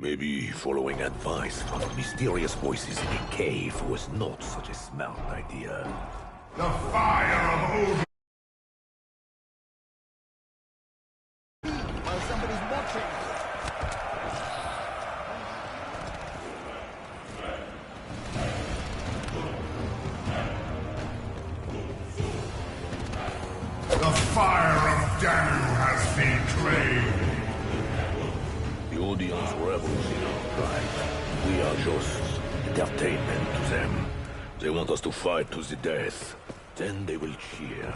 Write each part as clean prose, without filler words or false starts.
Maybe following advice from mysterious voices in a cave was not such a smart idea. The fire of Odin! Well, somebody's watching. The fire of Danu has been claimed. The audience revels in our pride. We are just entertainment to them. They want us to fight to the death. Then they will cheer.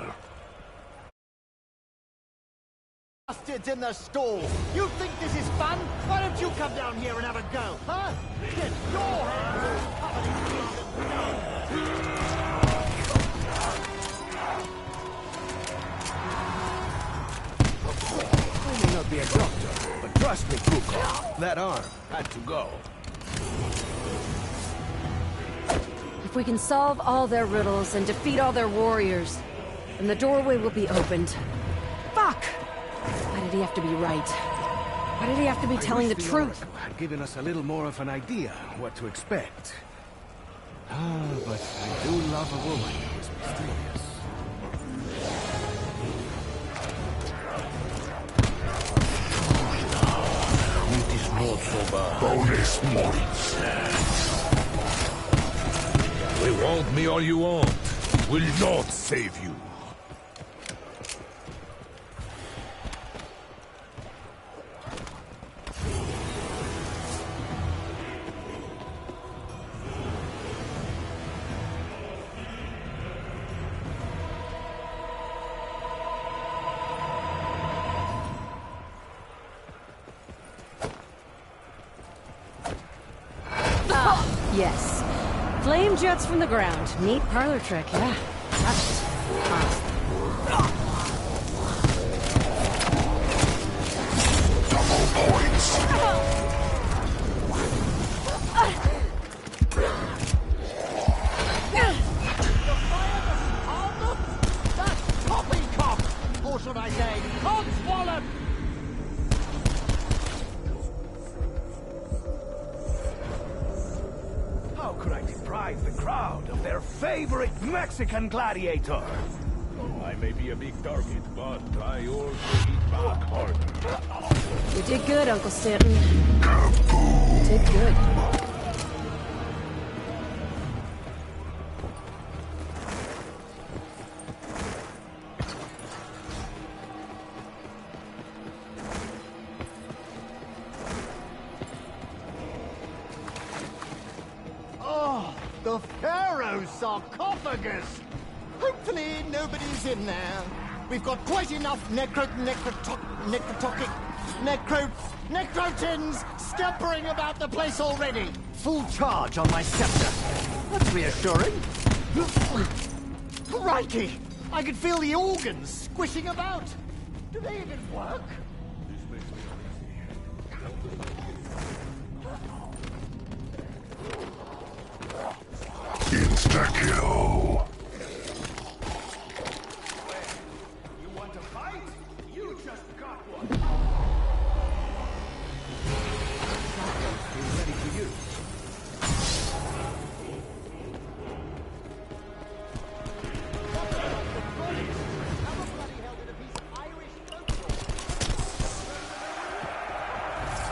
Bastards in the stall! You think this is fun? Why don't you come down here and have a go, huh? Get your hands all covered in blood and I may not be a doctor, but trust me, Coco, that arm had to go. If we can solve all their riddles and defeat all their warriors, then the doorway will be opened. Fuck! Why did he have to be right? Why did he have to be telling the truth? Oracle had given us a little more of an idea what to expect. Ah, but I do love a woman who is mysterious. It is not so bad. Bonus points. Reward me all you want. It will not save you. Yes. Flame jets from the ground. Neat parlor trick, yeah. Got it. Honestly. Double points. that's poppycock! Or should I say, codswallop! How could I deprive the crowd of their favorite Mexican gladiator? I may be a big target, but I also hit back harder. You did good, Uncle Stanton. Did good. Oh, the Pharaoh's sarcophagus! Hopefully nobody's in there. We've got quite enough necrotins scampering about the place already. Full charge on my scepter. That's reassuring. Crikey! I could feel the organs squishing about. Do they even work? Insta-kill. You want to fight? You just got one. Be ready for you.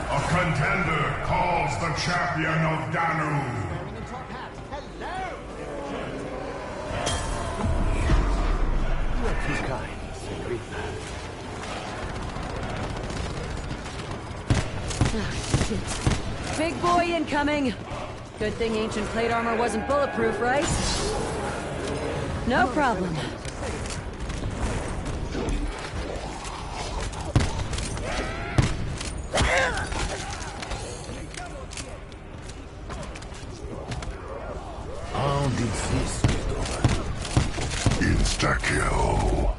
A contender calls the champion of Danu. Too kind, Senorita. Shit. Big boy incoming. Good thing ancient plate armor wasn't bulletproof, right? No problem. How did this get over? Insta-kill.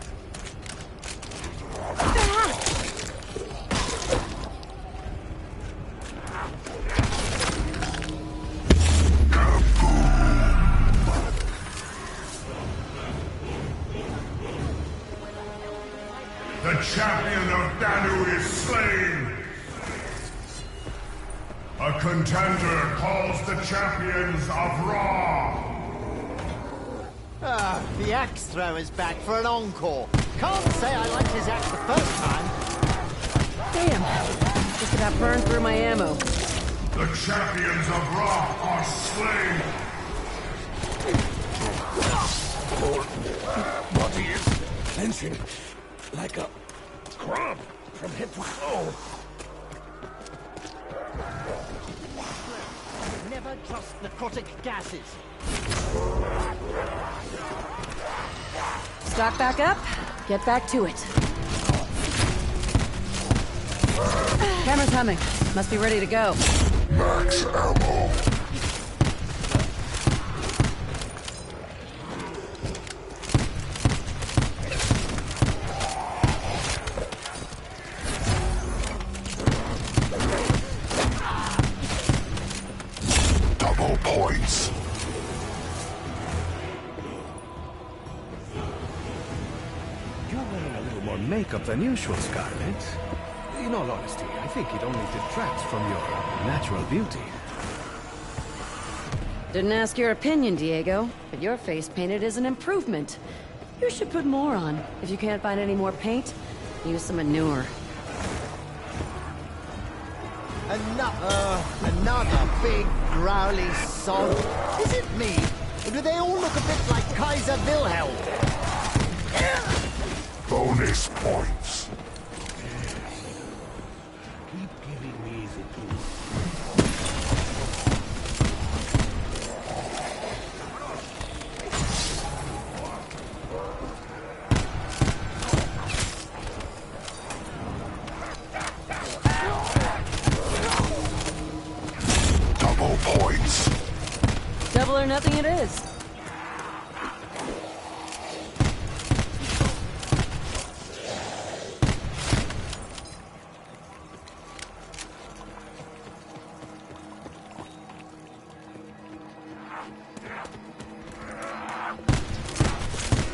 The champion of Danu is slain! A contender calls the champions of Raw. Ah, the axe thrower's back for an encore. Can't say I liked his axe the first time. Damn. Just about burned through my ammo. The champions of Raw are slain. Body is clenching like a crab from head to toe. Never trust necrotic gases. Stock back up. Get back to it. Camera's humming. Must be ready to go. Max ammo. Double points. You're wearing a little more makeup than usual, Scarlet. In all honesty, I think it only detracts from your natural beauty. Didn't ask your opinion, Diego, but your face painted is an improvement. You should put more on. If you can't find any more paint, use some manure. Another big, growly sod. Is it me? Or do they all look a bit like Kaiser Wilhelm? Bonus points. Keep giving me easy too. Double points. Double or nothing it is.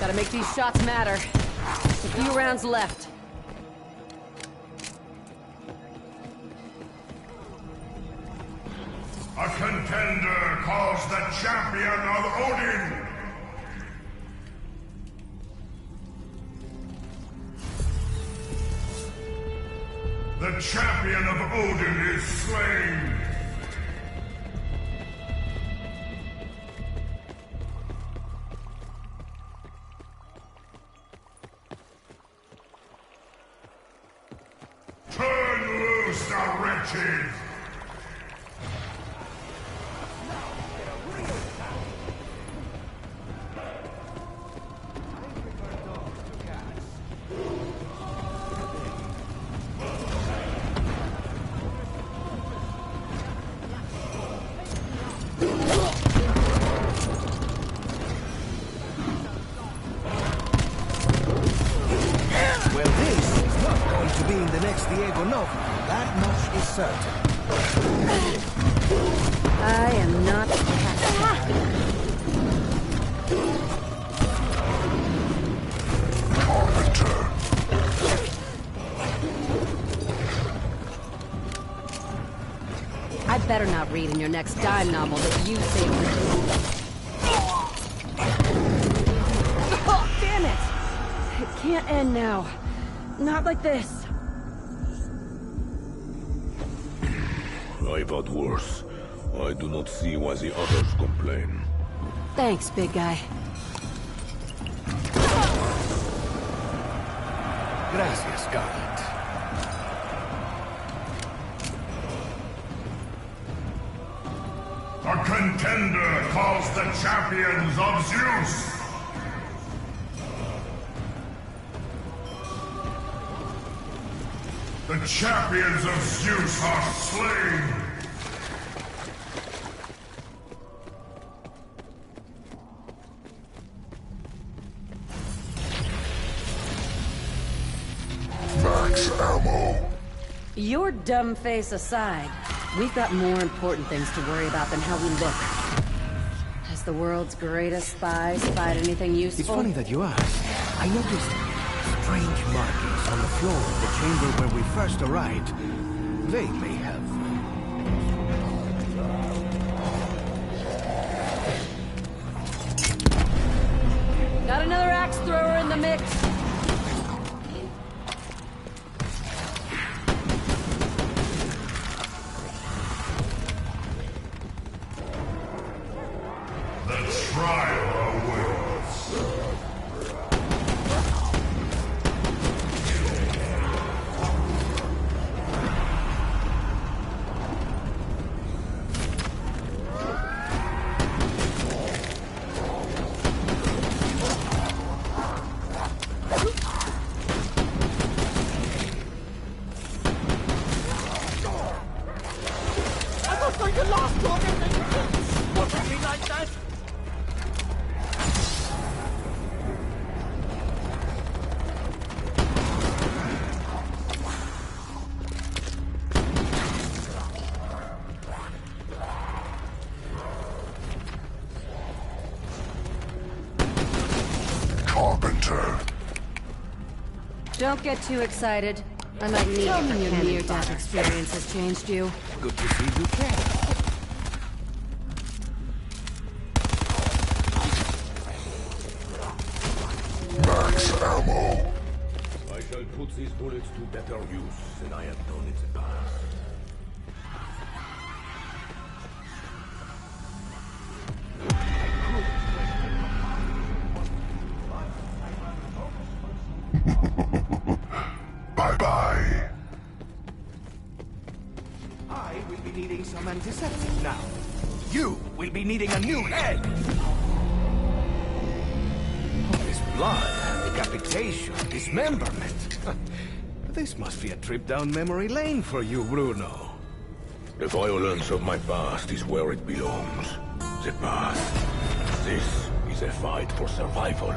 Gotta make these shots matter. A few rounds left. A contender calls the champion of Odin. The champion of Odin is slain. Turn loose the wretched. Well, this is not going to be in the next Diego novel. That much is certain. I am not happy. Carpenter. I better not read in your next dime novel that you think. Oh, damn it! It can't end now. Not like this. I've had worse. I do not see why the others complain. Thanks, big guy. Gracias, Scarlet. A contender calls the champions of Zeus. The champions of Zeus are slain. Max ammo. Your dumb face aside, we've got more important things to worry about than how we look. Has the world's greatest spies spied anything useful? It's funny that you ask. I noticed strange markings on the floor of the chamber where we first arrived. Vaguely have the mix. The trial awaits. I'm not going to last long if they keep watching me like that! Carpenter. Don't get too excited. I might need it when your near-death experience has changed you. Good to see you care. Max ammo. I shall put these bullets to better use than I have done in the past. Bye-bye. I will be needing some antiseptic now. You will be needing a new head. All this blood, decapitation, dismemberment. This must be a trip down memory lane for you, Bruno. The violence of my past is where it belongs. The past. This is a fight for survival.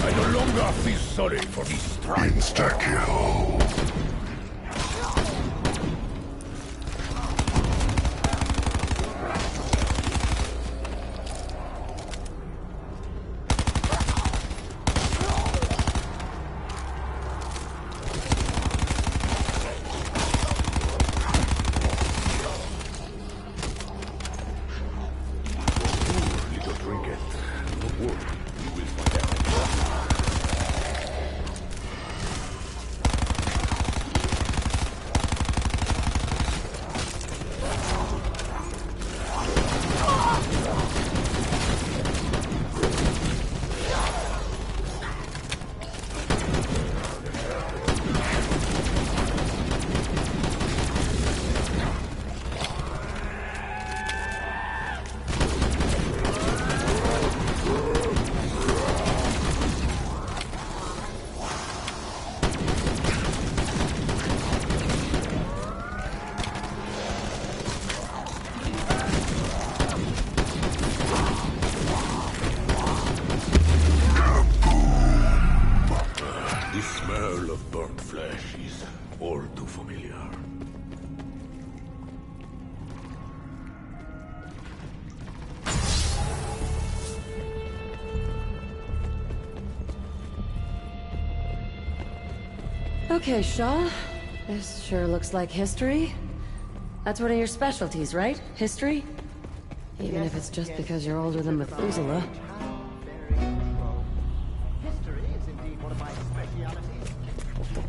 I no longer feel sorry for this strike. Insta-kill. Little trinket. Don't worry. You will find out. The smell of burnt flesh is all too familiar. Okay, Shaw. This sure looks like history. That's one of your specialties, right? History? Even if it's just because you're older than Methuselah. History is indeed one of my specialities. This is a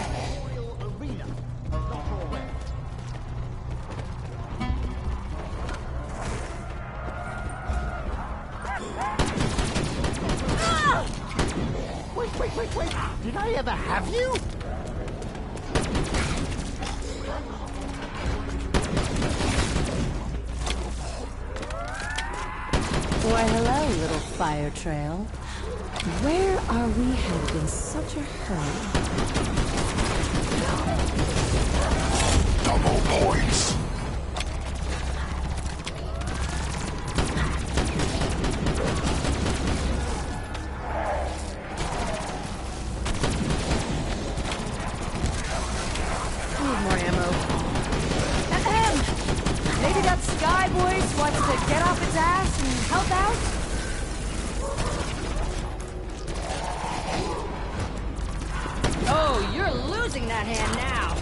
memorial arena, not always. Wait. Did I ever have you? Why, hello, little fire trail. Where are we headed in such a hurry? Double points. Need more ammo. Ahem. Maybe that Sky Boy's losing that hand now.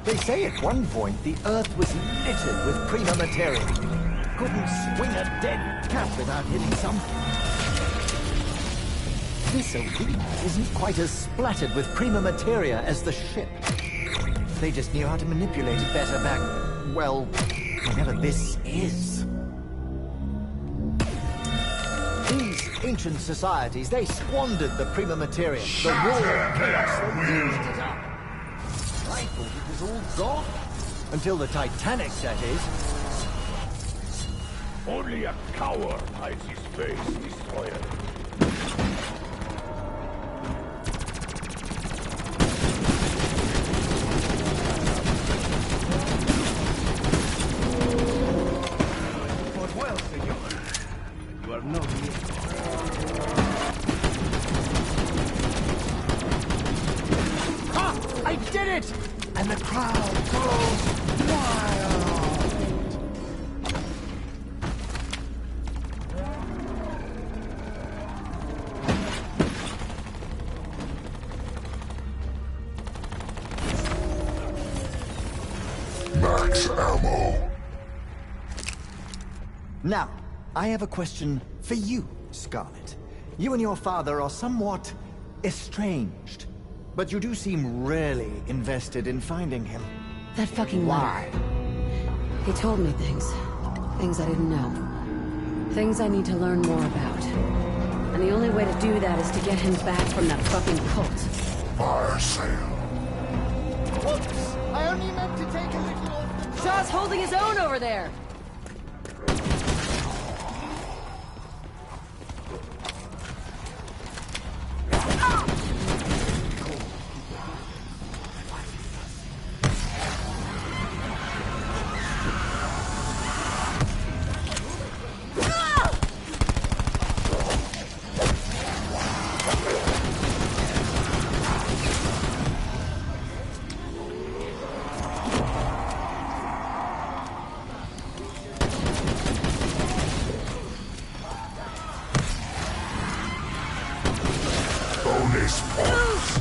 They say at one point the Earth was littered with prima materia. Couldn't swing a dead cat without hitting something. This arena isn't quite as splattered with prima materia as the ship. They just knew how to manipulate it better back, well, whenever this is. These ancient societies, they squandered the prima materia. The raw chaos, they used it up. I thought it was all gone. Until the Titanic, that is. Only a coward hides his face, destroyer. Fought well, senor. You are no hero. Ha! I did it! And the crowd goes wild. Max ammo. Now, I have a question for you, Scarlet. You and your father are somewhat estranged, but you do seem really invested in finding him. That fucking Why? letter. He told me things. Things I didn't know. Things I need to learn more about. And the only way to do that is to get him back from that fucking cult. Fire sale. Whoops! I only meant to take a little off the... Shaw's holding his own over there! Bonus points.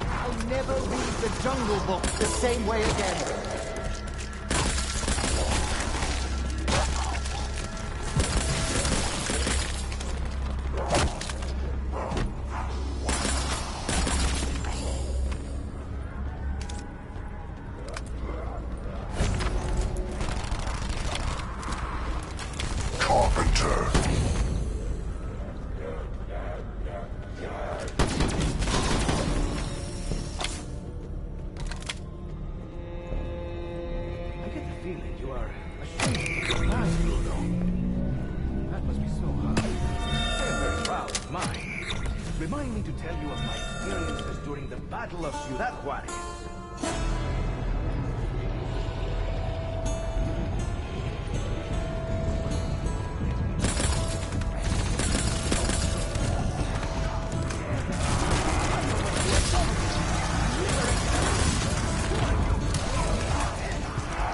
I'll never read the Jungle Book the same way again. Carpenter. I get the feeling you are ashamed of your past, Bruno. That must be so hard. I am very proud of mine. Remind me to tell you of my experiences during the Battle of Ciudad Juarez.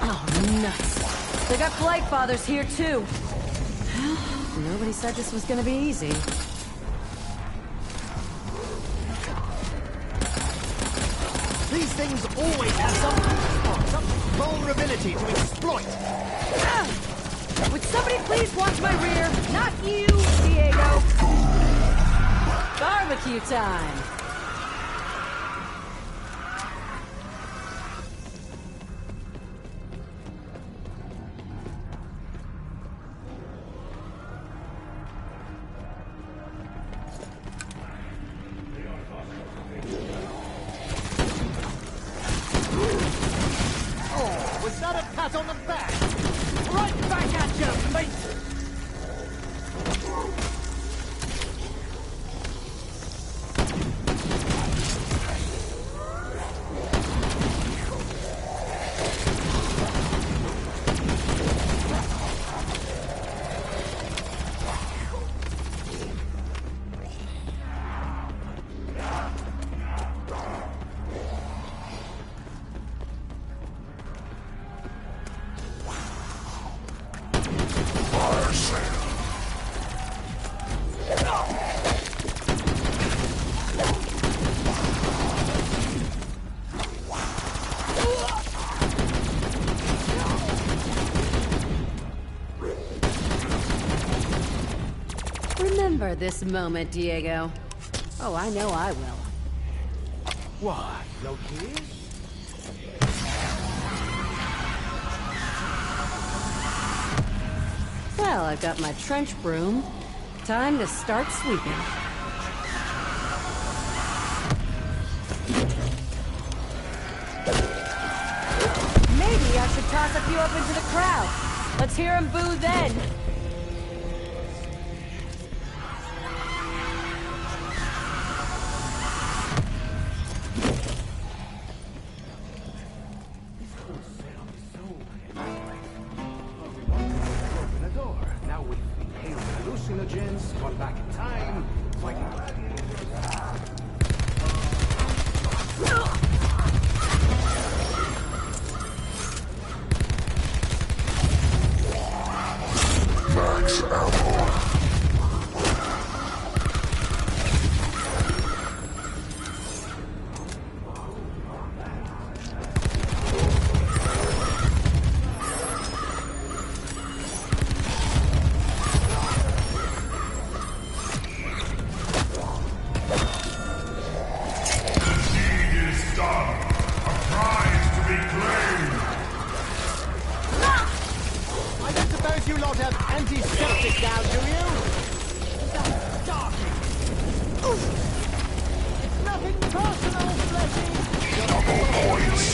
Oh, nuts. They got Blight Fathers here, too. Well, nobody said this was gonna be easy. These things always have some weak spot, some vulnerability to exploit. Would somebody please watch my rear? Not you, Diego. Barbecue time. pat on the back. Right back at you, mate. Remember this moment, Diego. Oh, I know I will. What? No kids? Well, I've got my trench broom. Time to start sweeping. Maybe I should toss a few up into the crowd. Let's hear 'em boo then. Gone back in time, fighting Max ammo. You lot have antiseptic now, do you? It's nothing personal, Fleshy. Double points.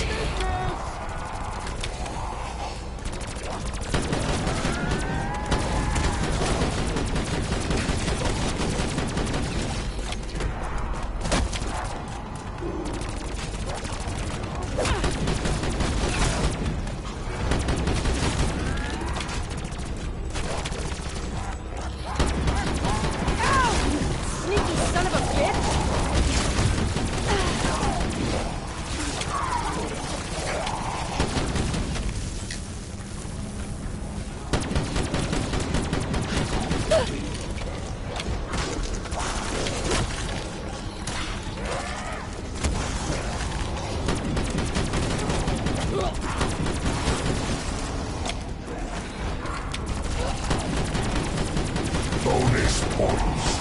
Bonus points.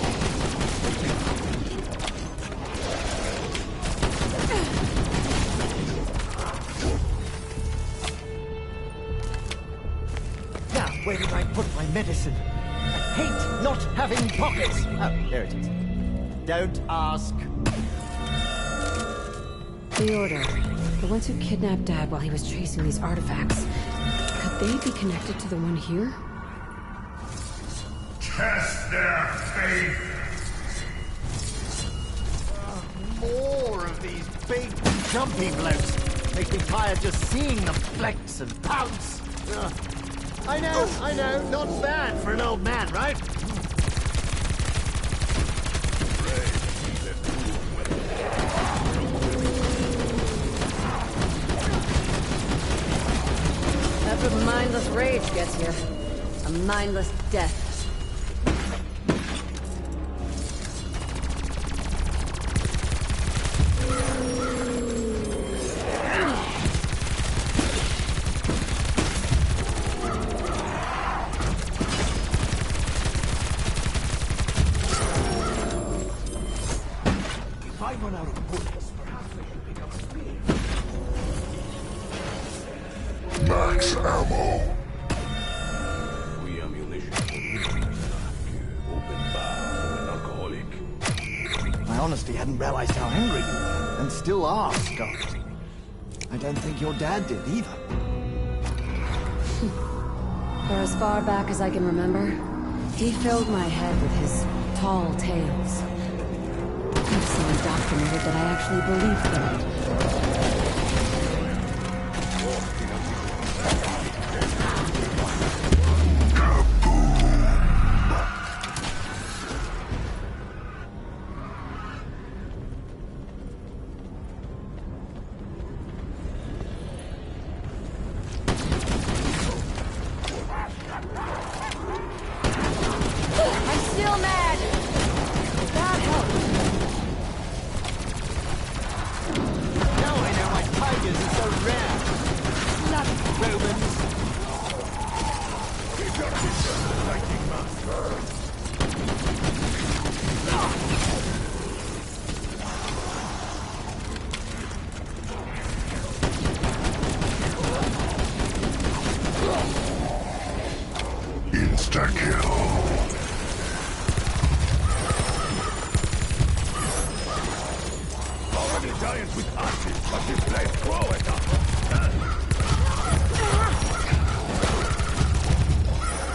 Now, where did I put my medicine? I hate not having pockets. Oh, there it is. Don't ask. The Order. The ones who kidnapped Dad while he was chasing these artifacts. Could they be connected to the one here? Test their faith. More of these big, jumpy blokes. Make me tired just seeing them flex and pounce. I know, not bad for an old man, right? That's what mindless rage gets you. A mindless death. If I run out of bullets, perhaps I should pick up speed. Max ammo. We ammunition for you. Open bar for an alcoholic. I honestly hadn't realized how angry you were, and still are, Scott. I don't think your dad did either. For as far back as I can remember, he filled my head with his tall tales. He was so indoctrinated that I actually believed them. I'm still mad! That helped. Now I know why tigers are so rare. Bloody Romans. Insta-kill. Already giants with axes, but this place throw it up.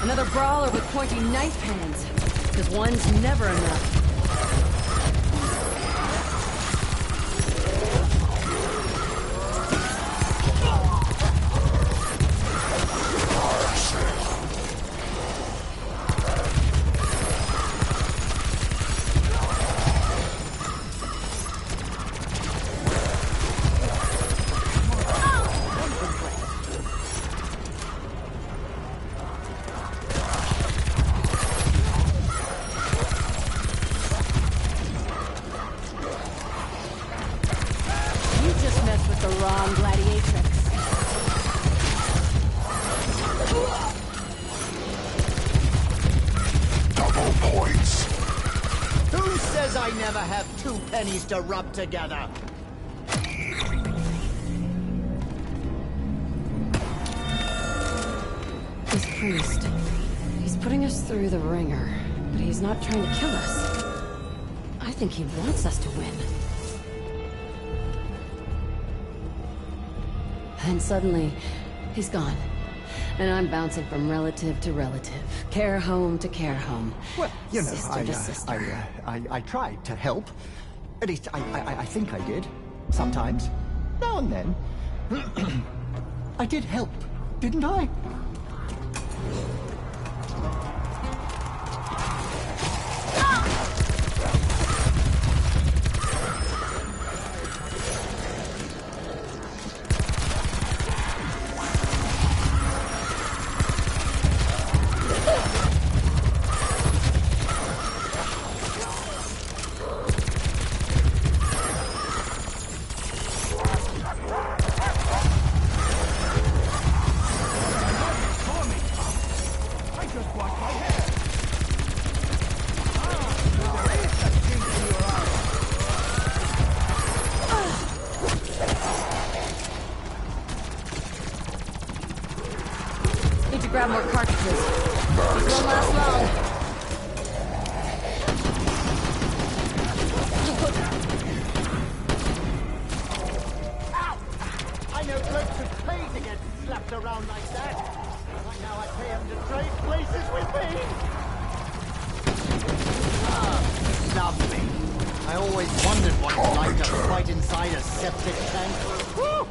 Another brawler with pointy knife hands. Because one's never enough. You just messed with the wrong gladiatrix. Double points. Who says I never have two pennies to rub together? This priest, he's putting us through the ringer, but he's not trying to kill us. I think he wants us to win. And suddenly, he's gone. And I'm bouncing from relative to relative, care home to care home. Well, you know, sister to sister. I tried to help. At least, I think I did. Sometimes. Now and then. I did help, didn't I? Need to grab more cartridges. These won't last long. I know blokes who pay to get slapped around like that. Right now I pay them to trade places with me. Ah, lovely. I always wondered what it's like to fight inside a septic tank. Woo!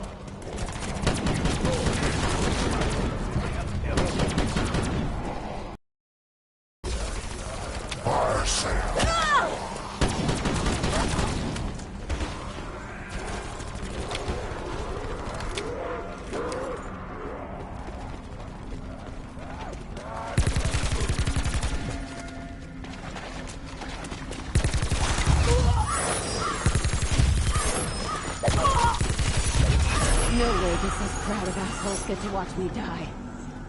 No way does this crowd of assholes get to watch me die.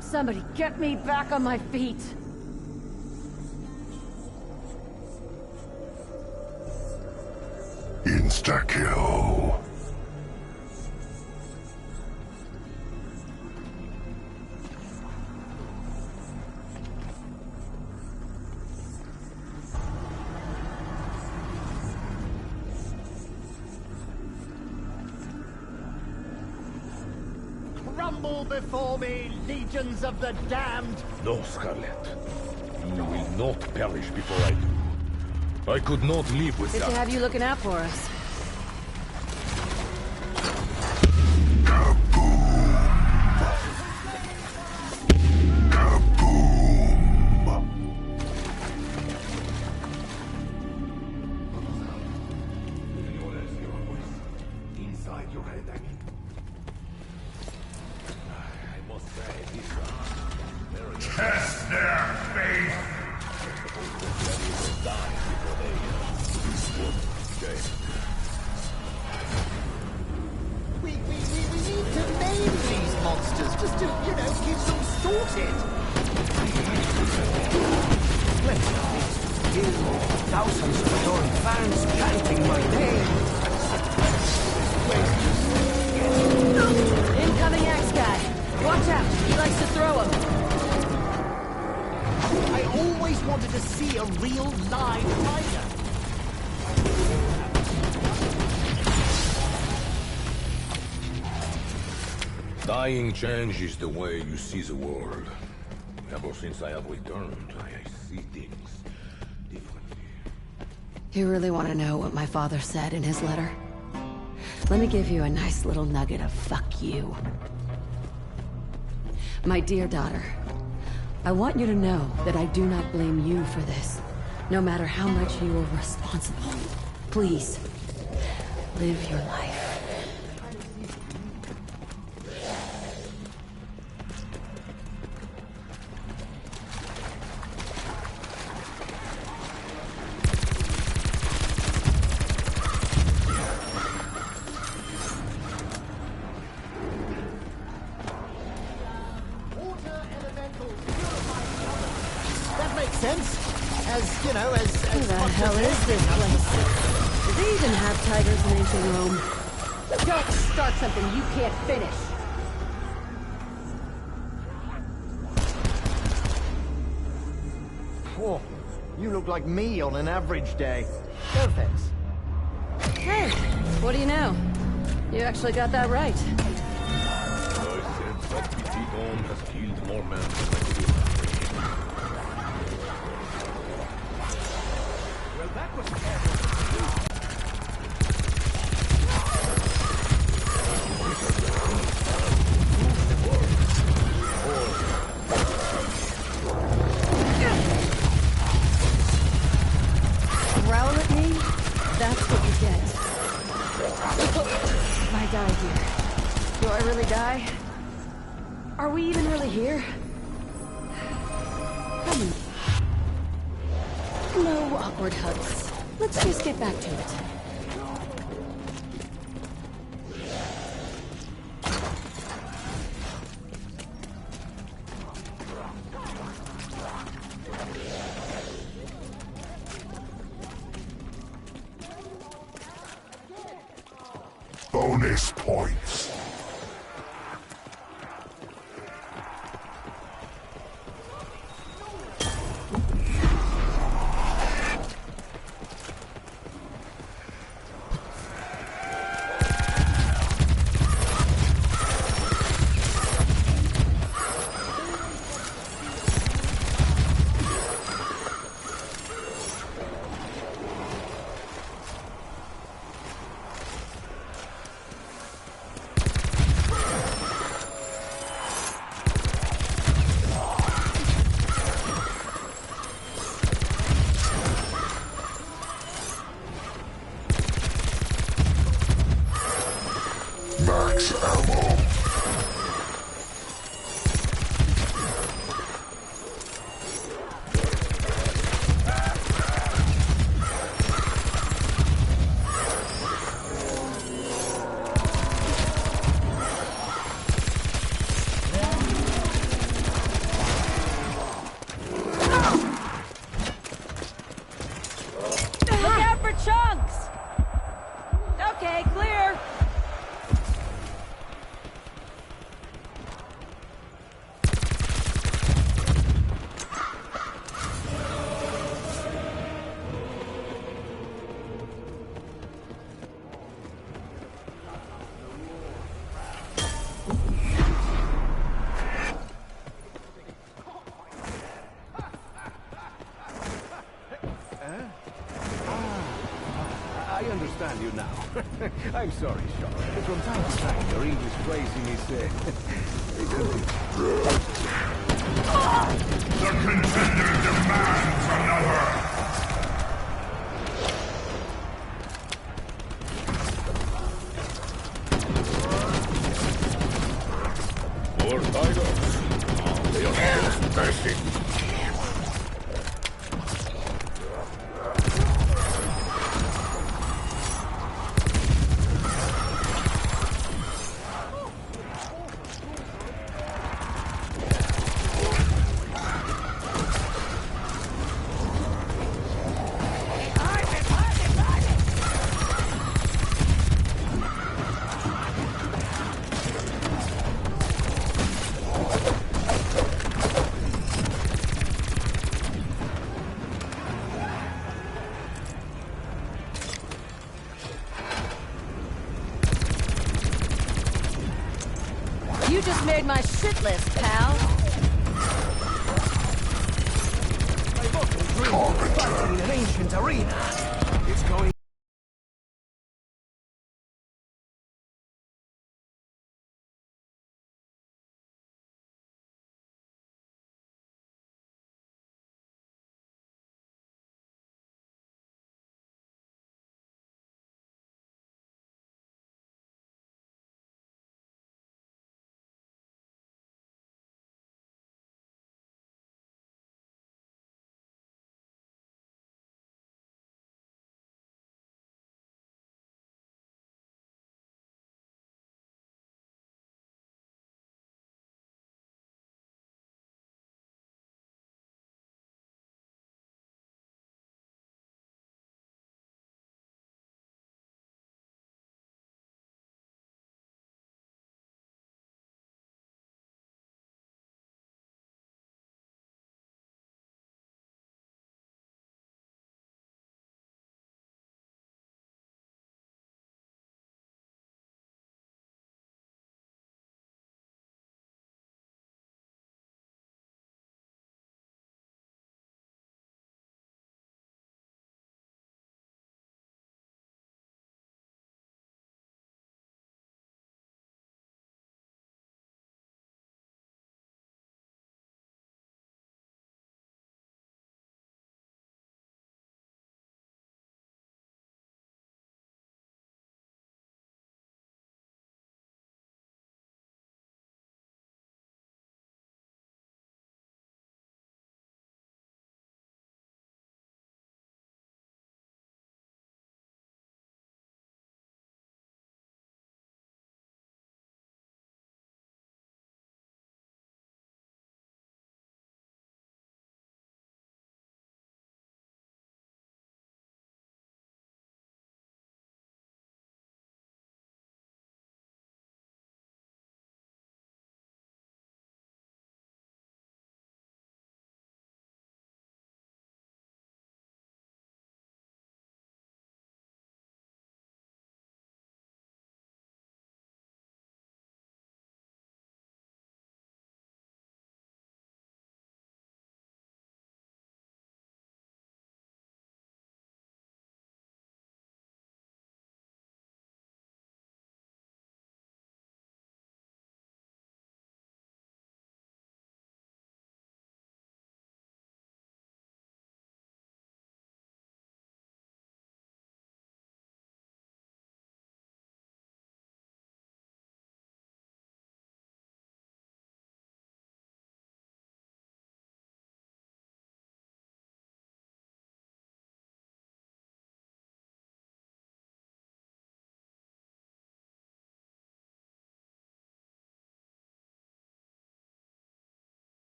Somebody get me back on my feet. Insta-kill. Crumble! Tremble before me, legions of the damned! No, Scarlet. You will not perish before I do. I could not live Good without... to have you looking out for us. Test their faith! We need to name these monsters just to, you know, keep them sorted. Let's you, thousands of adoring fans chanting my name. Incoming axe guy. Watch out. He likes to throw them. I always wanted to see a real live fighter. Dying changes the way you see the world. Ever since I have returned, I see things differently. You really want to know what my father said in his letter? Let me give you a nice little nugget of fuck you. My dear daughter, I want you to know that I do not blame you for this, no matter how much you are responsible. Please, live your life. Who the hell is this place? Do they even have tigers in ancient Rome? Don't start something you can't finish! Whoa, you look like me on an average day. No offense. Hey, what do you know? You actually got that right. I said that Piton has killed more men than I could. Well, that was Growl at me? That's what you get. If I die here, do I really die? Are we even really here? Come on. No awkward hugs. Let's just get back to it. Bonus points. Max ammo. Look out for chunks! Okay, clear! I'm sorry, Sean. From time to time, your English phrasing is, The contender demands another! More items. They are just basic. You just made my shit list, pal. I've often dreamed of fighting in an ancient arena. it's going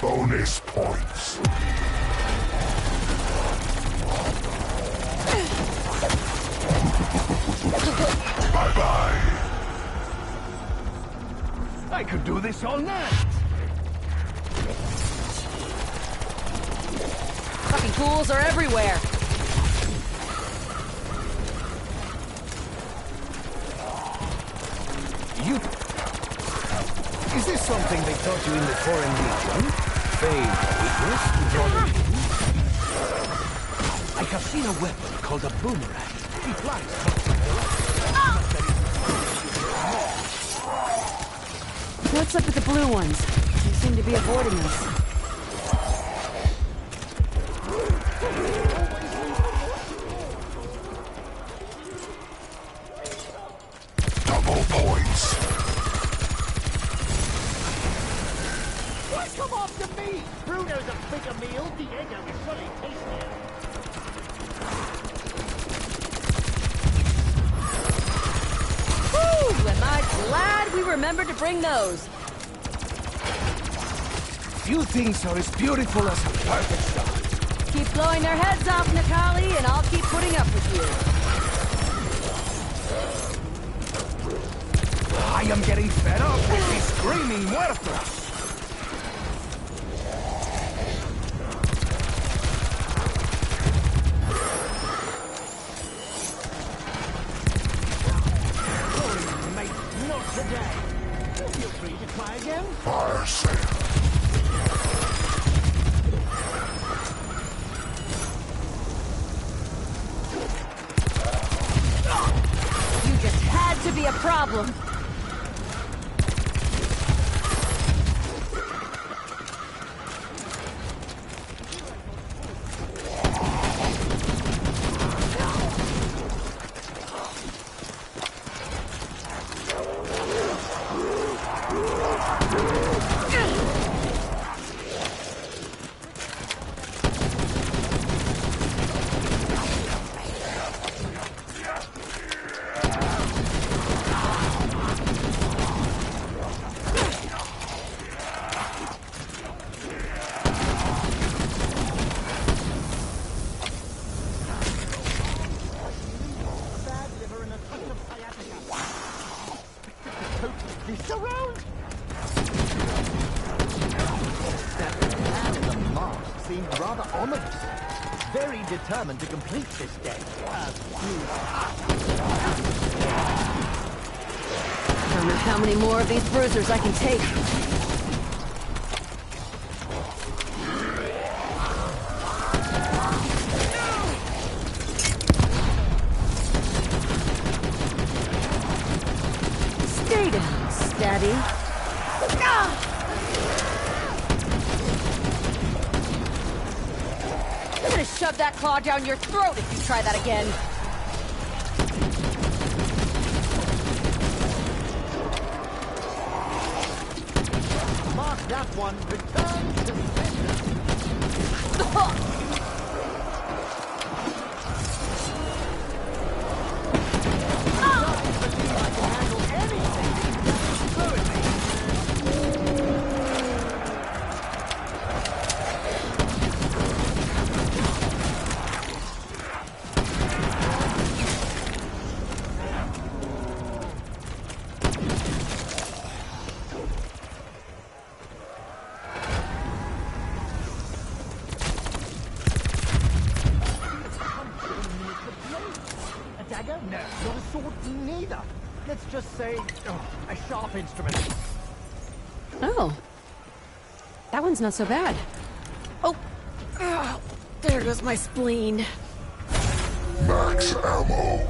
Bonus points. Bye-bye. I could do this all night. Fucking ghouls are everywhere. Is this something they taught you in the Foreign Legion? Fade weakness, I have seen a weapon called a boomerang. It flies. What's up with the blue ones? They seem to be avoiding us. Double points. Come off the meat! Bruno's a bigger meal, Diego is surely tastier. Woo! Am I glad we remembered to bring those. Few things are as beautiful as a perfect shot. Keep blowing their heads off, Nikali, and I'll keep putting up with you. I am getting fed up with these screaming muertos. Fire sale. You just had to be a problem. This around? That man in the mask seemed rather ominous. Very determined to complete this day. I don't know how many more of these bruisers I can take. Stay down, Stabby. I'm gonna shove that claw down your throat if you try that again. Mark that one. Return to sender. Dagger? No. Not a sword? Neither. Let's just say, a sharp instrument. Oh. That one's not so bad. Oh. Oh, there goes my spleen. Max ammo.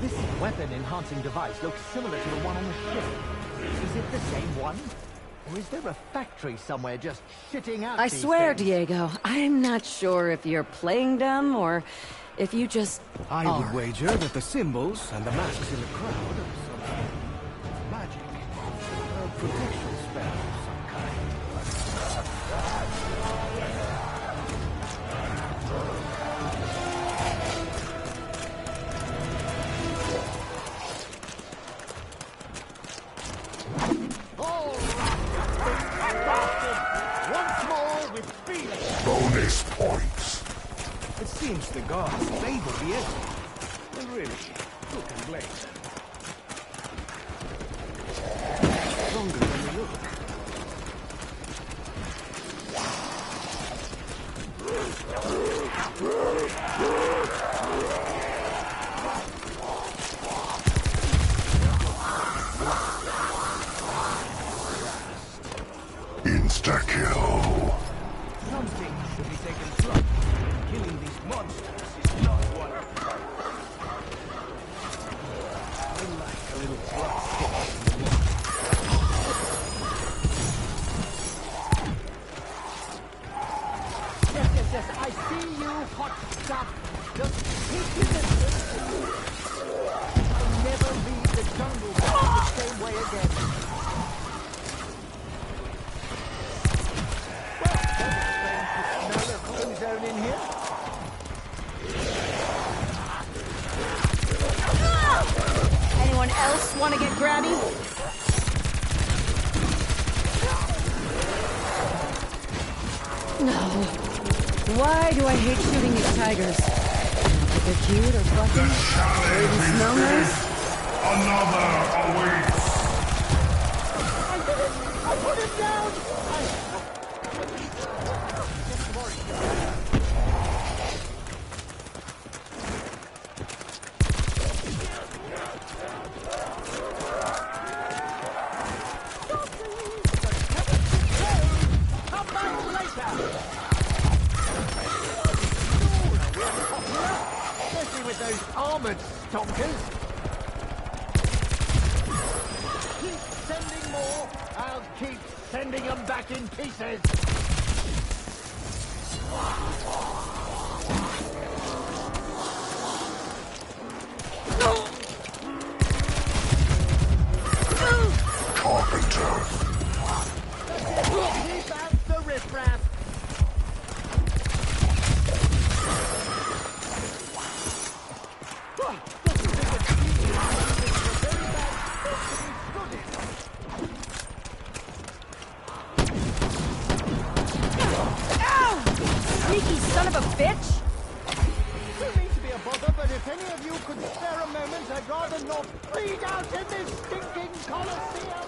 This weapon-enhancing device looks similar to the one on the ship. Is it the same one? Or is there a factory somewhere just shitting out I these swear, things? Diego, I'm not sure if you're playing dumb or If you just I are. would wager that the symbols and the masks in the crowd are some magic. A protection spell of some kind. All right, bastard! Once more with feeling. Bonus points. It seems the gods favor the enemy. And really, who can blame them? Stronger than they look. Insta-kill. Something should be taken slow. Killing these monsters is not one of them. I like a little blood sport in the water. Yes, I see you, hot stuff. Just keep your distance. I'll never leave the jungle the same way again. Well, that's a strange zone in here. Anyone else want to get grabby? No. Why do I hate shooting these tigers? Not that they're cute or fluffy, The or challenge even is smell nice. finished. Another awaits. I did it! I put him down! Come back later! Especially with those armored stonkers. Keep sending more. I'll keep sending them back in pieces. Carpenter. Keep out the riffraff. Sneaky son of a bitch! Don't mean to be a bother, but if any of you could spare a moment, I'd rather not bleed out in this stinking Colosseum.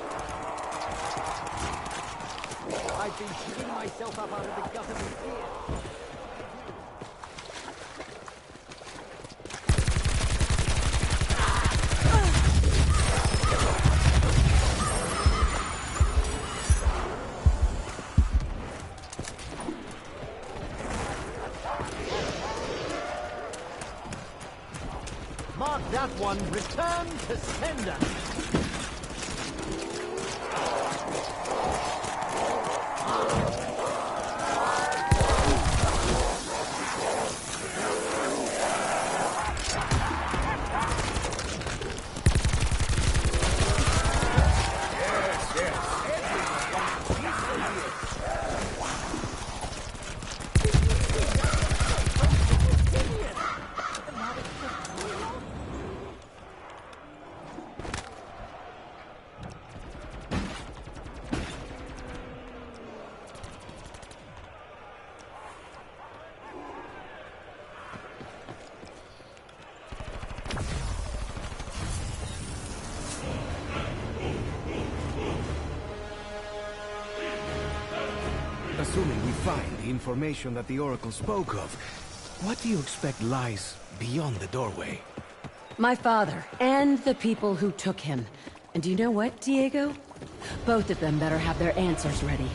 I've been shooting myself up out of the gutter with fear. Mark that one. Return to sender. Assuming we find the information that the Oracle spoke of, what do you expect lies beyond the doorway? My father, and the people who took him. And do you know what, Diego? Both of them better have their answers ready.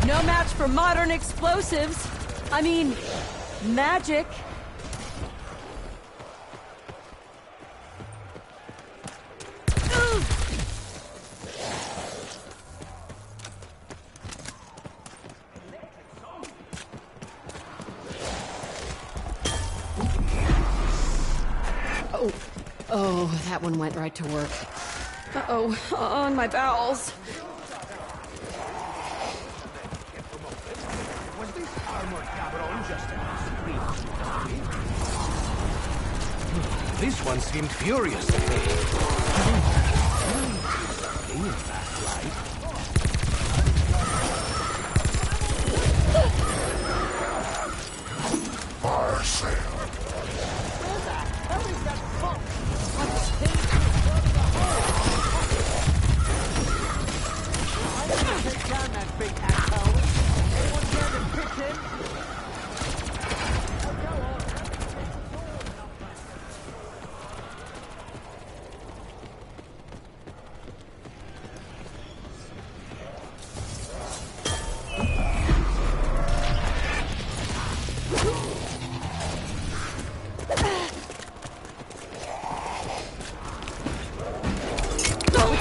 No match for modern explosives. I mean, magic. Oh, that one went right to work. Uh-oh, on my bowels. Was this armored cabron just a This one seemed furious. Fire sale.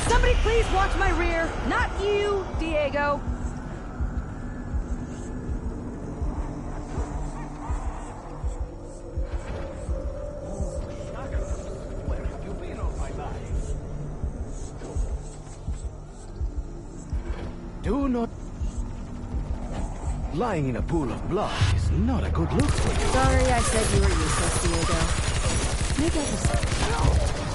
Somebody please watch my rear. Not you, Diego. Where have you been all my life? Do not... Lying in a pool of blood is not a good look for you. Sorry I said you were useless, Diego. Maybe I just...